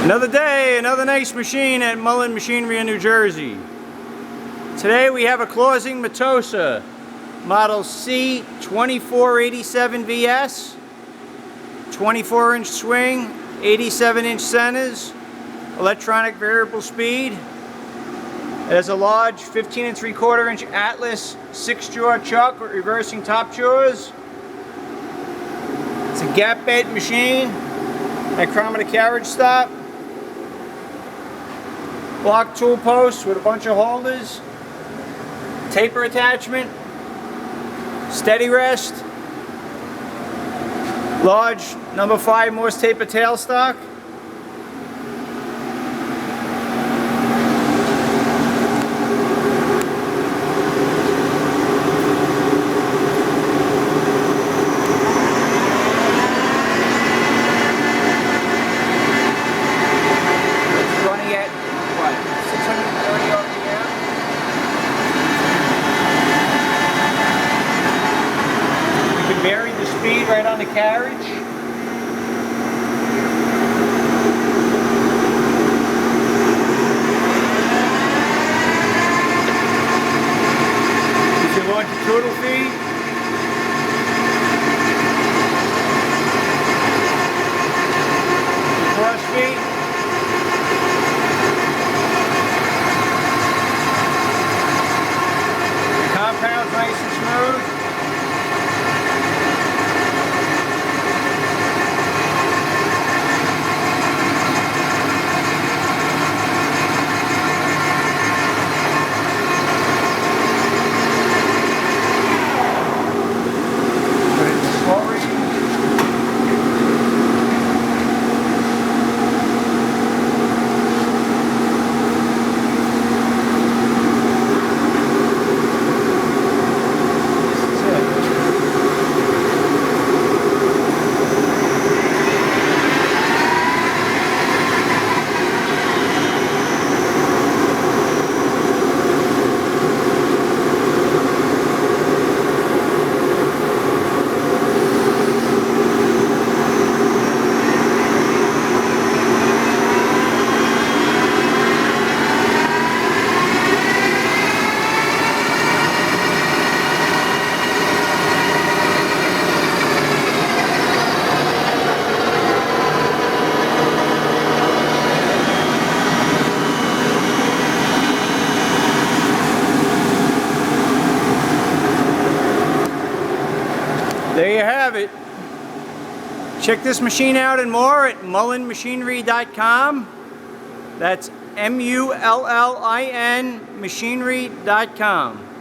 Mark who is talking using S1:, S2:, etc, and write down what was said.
S1: Another day, another nice machine at Mullin Machinery in New Jersey. Today we have a closing Metosa, model C2487VS, 24-inch swing, 87-inch centers, electronic variable speed. It has a large 15 3/4-inch Atlas 6-jaw chuck with reversing top jaws. It's a gap bed machine, micrometer carriage stop, block tool post with a bunch of holders, taper attachment, steady rest, large number 5 Morse taper tailstock. Vary the speed right on the carriage. You can launch the total feed. The cross feed. The compound's nice and smooth. There you have it. Check this machine out and more at mullinmachinery.com. That's MULLIN machinery.com.